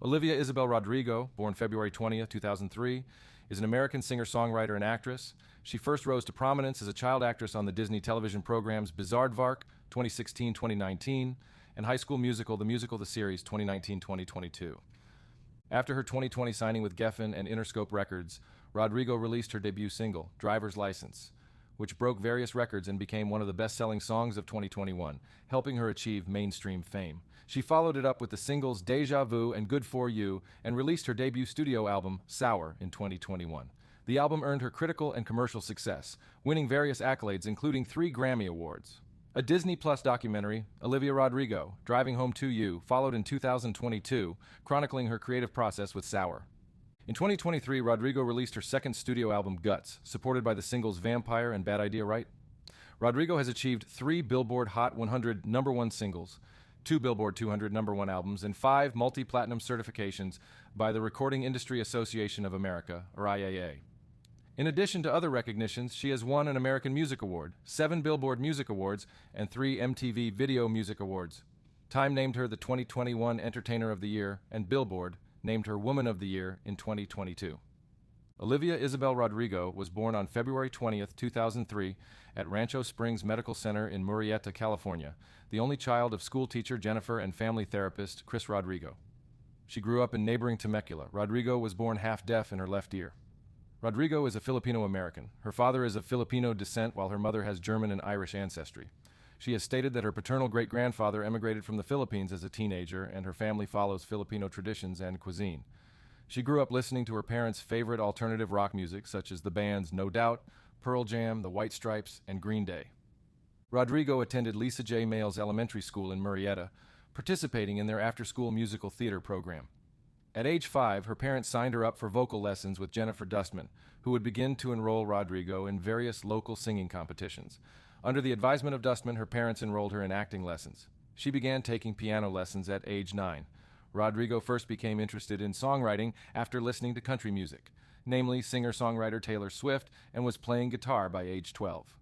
Olivia Isabel Rodrigo, born February 20th, 2003, is an American singer-songwriter and actress. She first rose to prominence as a child actress on the Disney television programs Biography 2016-2019 and High School Musical, the series 2019-2022. After her 2020 signing with Geffen and Interscope Records, Rodrigo released her debut single, Driver's License, which broke various records and became one of the best-selling songs of 2021, helping her achieve mainstream fame. She followed it up with the singles Deja Vu and Good For You and released her debut studio album, Sour, in 2021. The album earned her critical and commercial success, winning various accolades including 3 Grammy Awards. A Disney Plus documentary, Olivia Rodrigo, Driving Home to You, followed in 2022, chronicling her creative process with Sour. In 2023, Rodrigo released her second studio album, Guts, supported by the singles Vampire and Bad Idea Right. Rodrigo has achieved 3 Billboard Hot 100 #1 singles, 2 Billboard 200 #1 albums, and 5 multi-platinum certifications by the Recording Industry Association of America, or IAA. In addition to other recognitions, she has won an American Music Award, 7 Billboard Music Awards, and 3 MTV Video Music Awards. Time named her the 2021 Entertainer of the Year, and Billboard named her Woman of the Year in 2022. Olivia Isabel Rodrigo was born on February 20th, 2003, at Rancho Springs Medical Center in Murrieta, California, the only child of schoolteacher Jennifer and family therapist Chris Rodrigo. She grew up in neighboring Temecula. Rodrigo was born half-deaf in her left ear. Rodrigo is a Filipino-American. Her father is of Filipino descent while her mother has German and Irish ancestry. She has stated that her paternal great-grandfather emigrated from the Philippines as a teenager and her family follows Filipino traditions and cuisine. She grew up listening to her parents' favorite alternative rock music, such as the bands No Doubt, Pearl Jam, The White Stripes, and Green Day. Rodrigo attended Lisa J. Males Elementary School in Murrieta, participating in their after-school musical theater program. At age 5, her parents signed her up for vocal lessons with Jennifer Dustman, who would begin to enroll Rodrigo in various local singing competitions. Under the advisement of Dustman, her parents enrolled her in acting lessons. She began taking piano lessons at age 9. Rodrigo first became interested in songwriting after listening to country music, namely singer-songwriter Taylor Swift, and was playing guitar by age 12.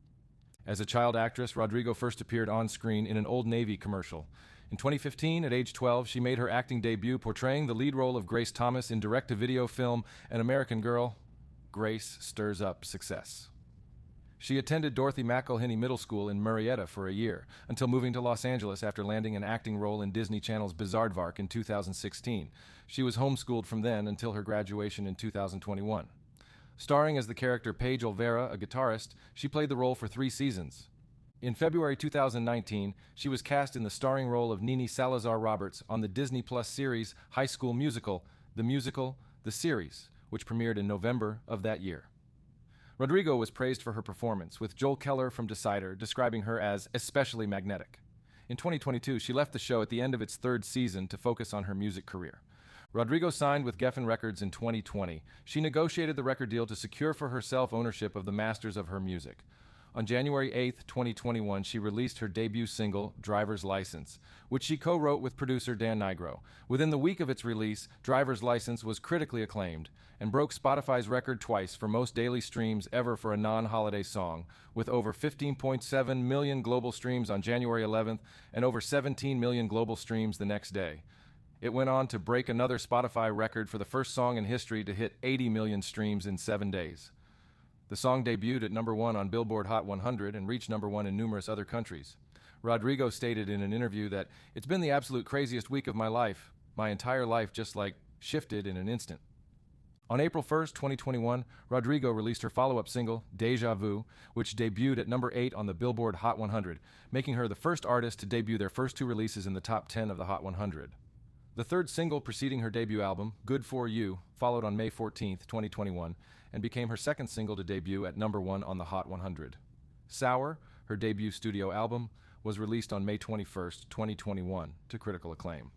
As a child actress, Rodrigo first appeared on screen in an Old Navy commercial. In 2015, at age 12, she made her acting debut portraying the lead role of Grace Thomas in direct-to-video film An American Girl, Grace Stirs Up Success. She attended Dorothy McElhinney Middle School in Murrieta for a year, until moving to Los Angeles after landing an acting role in Disney Channel's Bizaardvark in 2016. She was homeschooled from then until her graduation in 2021. Starring as the character Paige Olvera, a guitarist, she played the role for 3 seasons. In February 2019, she was cast in the starring role of Nini Salazar Roberts on the Disney Plus series High School Musical, the series, which premiered in November of that year. Rodrigo was praised for her performance, with Joel Keller from Decider describing her as especially magnetic. In 2022, she left the show at the end of its 3rd season to focus on her music career. Rodrigo signed with Geffen Records in 2020. She negotiated the record deal to secure for herself ownership of the masters of her music. On January 8, 2021, she released her debut single, Driver's License, which she co-wrote with producer Dan Nigro. Within the week of its release, Driver's License was critically acclaimed and broke Spotify's record twice for most daily streams ever for a non-holiday song, with over 15.7 million global streams on January 11th and over 17 million global streams the next day. It went on to break another Spotify record for the first song in history to hit 80 million streams in 7 days. The song debuted at #1 on Billboard Hot 100 and reached #1 in numerous other countries. Rodrigo stated in an interview that, "It's been the absolute craziest week of my life. My entire life just shifted in an instant." On April 1st, 2021, Rodrigo released her follow-up single, Deja Vu, which debuted at #8 on the Billboard Hot 100, making her the first artist to debut their first 2 releases in the top 10 of the Hot 100. The 3rd single preceding her debut album, Good For You, followed on May 14th, 2021, and became her 2nd single to debut at #1 on the Hot 100. Sour, her debut studio album, was released on May 21st, 2021, to critical acclaim.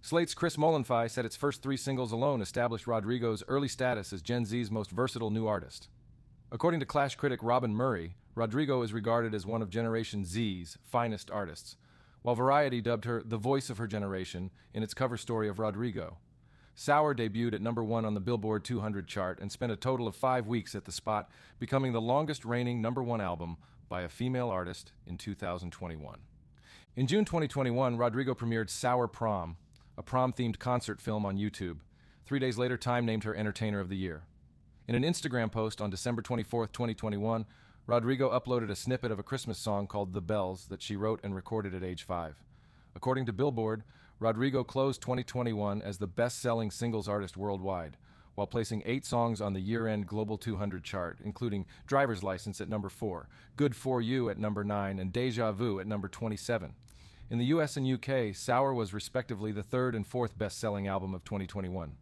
Slate's Chris Molenfie said its first 3 singles alone established Rodrigo's early status as Gen Z's most versatile new artist. According to Clash critic Robin Murray, Rodrigo is regarded as one of Generation Z's finest artists, while Variety dubbed her the voice of her generation in its cover story of Rodrigo. Sour debuted at #1 on the Billboard 200 chart and spent a total of 5 weeks at the spot, becoming the longest-reigning #1 album by a female artist in 2021. In June 2021, Rodrigo premiered Sour Prom, a prom-themed concert film on YouTube. 3 days later, Time named her Entertainer of the Year. In an Instagram post on December 24, 2021, Rodrigo uploaded a snippet of a Christmas song called The Bells that she wrote and recorded at age 5. According to Billboard, Rodrigo closed 2021 as the best-selling singles artist worldwide, while placing 8 songs on the year-end Global 200 chart, including Driver's License at number 4, Good For You at number 9, and Deja Vu at number 27. In the US and UK, Sour was respectively the 3rd and 4th best-selling album of 2021.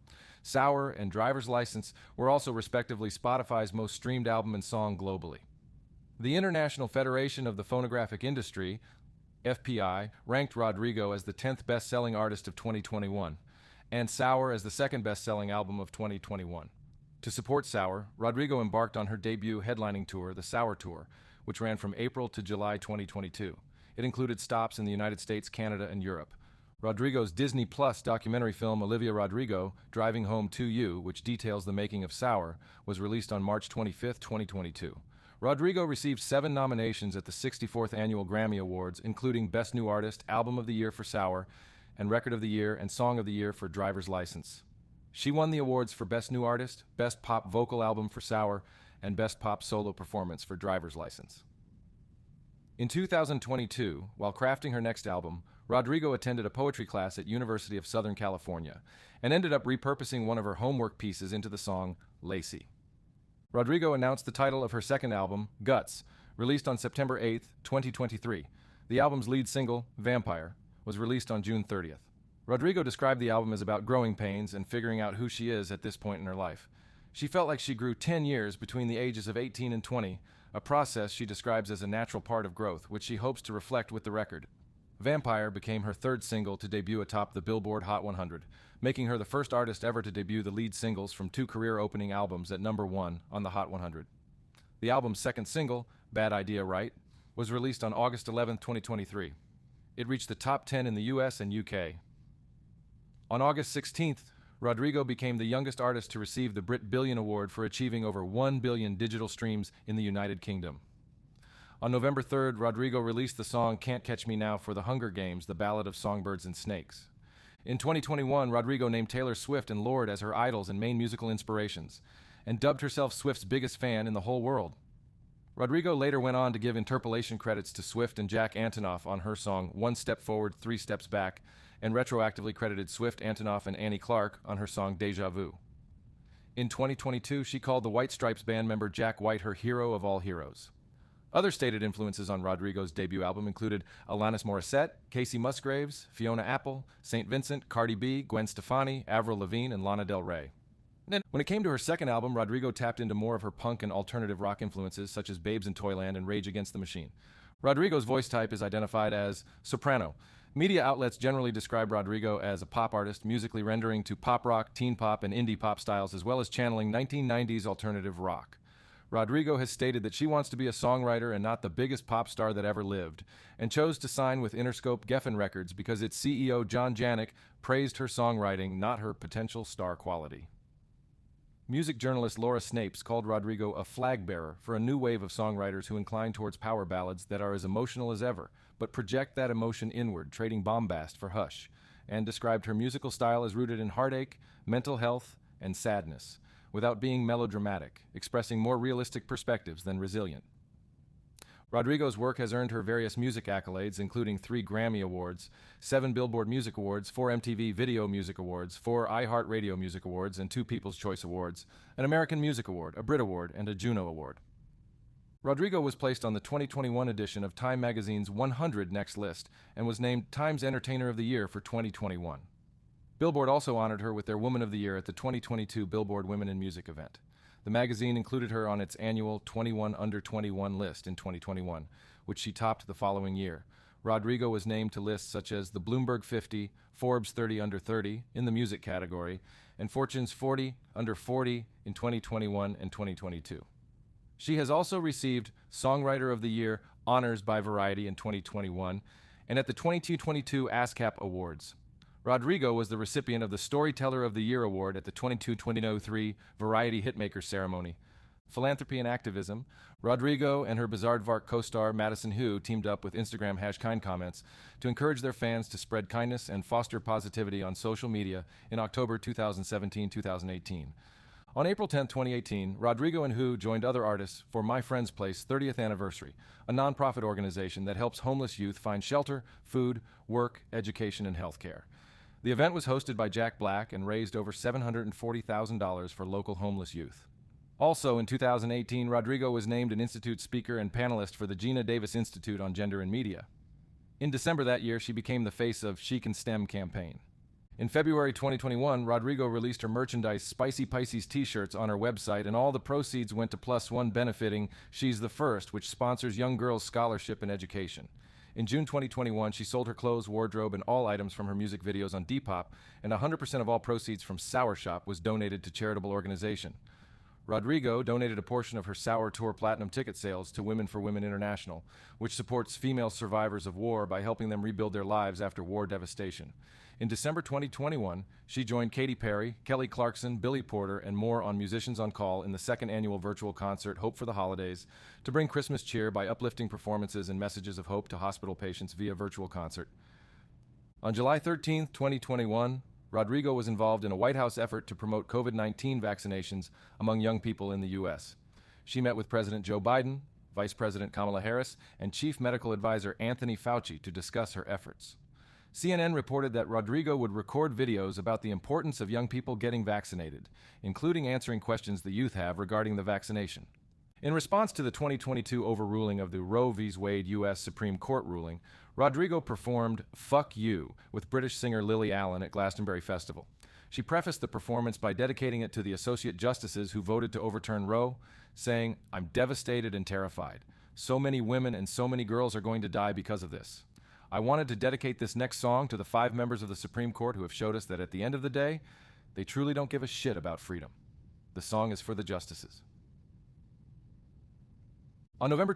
Sour and Driver's License were also respectively Spotify's most streamed album and song globally. The International Federation of the Phonographic Industry, FPI, ranked Rodrigo as the 10th best-selling artist of 2021, and Sour as the 2nd best-selling album of 2021. To support Sour, Rodrigo embarked on her debut headlining tour, the Sour Tour, which ran from April to July 2022. It included stops in the United States, Canada, and Europe. Rodrigo's Disney Plus documentary film Olivia Rodrigo, Driving Home to You, which details the making of Sour, was released on March 25, 2022. Rodrigo received 7 nominations at the 64th Annual Grammy Awards, including Best New Artist, Album of the Year for Sour, and Record of the Year and Song of the Year for Driver's License. She won the awards for Best New Artist, Best Pop Vocal Album for Sour, and Best Pop Solo Performance for Driver's License. In 2022, while crafting her next album, Rodrigo attended a poetry class at University of Southern California and ended up repurposing one of her homework pieces into the song Lacy. Rodrigo announced the title of her second album, Guts, released on September 8, 2023. The album's lead single, Vampire, was released on June 30th. Rodrigo described the album as about growing pains and figuring out who she is at this point in her life. She felt like she grew 10 years between the ages of 18 and 20, a process she describes as a natural part of growth, which she hopes to reflect with the record. Vampire became her 3rd single to debut atop the Billboard Hot 100, making her the first artist ever to debut the lead singles from 2 career-opening albums at number 1 on the Hot 100. The album's second single, Bad Idea Right, was released on August 11, 2023. It reached the top 10 in the US and UK. On August 16th, Rodrigo became the youngest artist to receive the Brit Billion Award for achieving over 1 billion digital streams in the United Kingdom. On November 3rd, Rodrigo released the song Can't Catch Me Now for The Hunger Games, The Ballad of Songbirds and Snakes. In 2021, Rodrigo named Taylor Swift and Lorde as her idols and main musical inspirations, and dubbed herself Swift's biggest fan in the whole world. Rodrigo later went on to give interpolation credits to Swift and Jack Antonoff on her song One Step Forward, Three Steps Back, and retroactively credited Swift, Antonoff, and Annie Clark on her song Deja Vu. In 2022, she called the White Stripes band member Jack White her hero of all heroes. Other stated influences on Rodrigo's debut album included Alanis Morissette, Casey Musgraves, Fiona Apple, St. Vincent, Cardi B, Gwen Stefani, Avril Lavigne, and Lana Del Rey. Then, when it came to her second album, Rodrigo tapped into more of her punk and alternative rock influences such as Babes in Toyland and Rage Against the Machine. Rodrigo's voice type is identified as soprano. Media outlets generally describe Rodrigo as a pop artist, musically rendering to pop rock, teen pop, and indie pop styles, as well as channeling 1990s alternative rock. Rodrigo has stated that she wants to be a songwriter and not the biggest pop star that ever lived, and chose to sign with Interscope Geffen Records because its CEO John Janik praised her songwriting, not her potential star quality. Music journalist Laura Snapes called Rodrigo a flag bearer for a new wave of songwriters who incline towards power ballads that are as emotional as ever, but project that emotion inward, trading bombast for hush, and described her musical style as rooted in heartache, mental health, and sadness, without being melodramatic, expressing more realistic perspectives than resilient. Rodrigo's work has earned her various music accolades, including 3 Grammy Awards, 7 Billboard Music Awards, 4 MTV Video Music Awards, 4 iHeartRadio Music Awards, and 2 People's Choice Awards, an American Music Award, a Brit Award, and a Juno Award. Rodrigo was placed on the 2021 edition of Time magazine's 100 Next list and was named Time's Entertainer of the Year for 2021. Billboard also honored her with their Woman of the Year at the 2022 Billboard Women in Music event. The magazine included her on its annual 21 Under 21 list in 2021, which she topped the following year. Rodrigo was named to lists such as the Bloomberg 50, Forbes 30 Under 30 in the music category, and Fortune's 40 Under 40 in 2021 and 2022. She has also received Songwriter of the Year honors by Variety in 2021 and at the 22-22 ASCAP Awards. Rodrigo was the recipient of the Storyteller of the Year Award at the 22-23 Variety Hitmakers ceremony. philanthropy and activism, Rodrigo and her Bizzardvark co-star Madison Hu teamed up with Instagram #KindComments to encourage their fans to spread kindness and foster positivity on social media in October 2017-2018. On April 10, 2018, Rodrigo and Hu joined other artists for My Friend's Place 30th Anniversary, a nonprofit organization that helps homeless youth find shelter, food, work, education, and health care. The event was hosted by Jack Black and raised over $740,000 for local homeless youth. Also in 2018, Rodrigo was named an Institute speaker and panelist for the Gina Davis Institute on Gender and Media. In December that year, she became the face of She Can STEM campaign. In February 2021, Rodrigo released her merchandise Spicy Pisces t-shirts on her website, and all the proceeds went to Plus One benefiting She's the First, which sponsors young girls' scholarship and education. In June 2021, she sold her clothes, wardrobe, and all items from her music videos on Depop, and 100% of all proceeds from Sour Shop was donated to charitable organization. Rodrigo donated a portion of her Sour Tour Platinum ticket sales to Women for Women International, which supports female survivors of war by helping them rebuild their lives after war devastation. In December 2021, she joined Katy Perry, Kelly Clarkson, Billy Porter, and more on Musicians on Call in the second annual virtual concert Hope for the Holidays to bring Christmas cheer by uplifting performances and messages of hope to hospital patients via virtual concert. On July 13, 2021, Rodrigo was involved in a White House effort to promote COVID-19 vaccinations among young people in the U.S. She met with President Joe Biden, Vice President Kamala Harris, and Chief Medical Advisor Anthony Fauci to discuss her efforts. CNN reported that Rodrigo would record videos about the importance of young people getting vaccinated, including answering questions the youth have regarding the vaccination. In response to the 2022 overruling of the Roe v. Wade U.S. Supreme Court ruling, Rodrigo performed Fuck You with British singer Lily Allen at Glastonbury Festival. She prefaced the performance by dedicating it to the associate justices who voted to overturn Roe, saying, "I'm devastated and terrified. So many women and so many girls are going to die because of this. I wanted to dedicate this next song to the 5 members of the Supreme Court who have showed us that at the end of the day, they truly don't give a shit about freedom. The song is for the justices." On November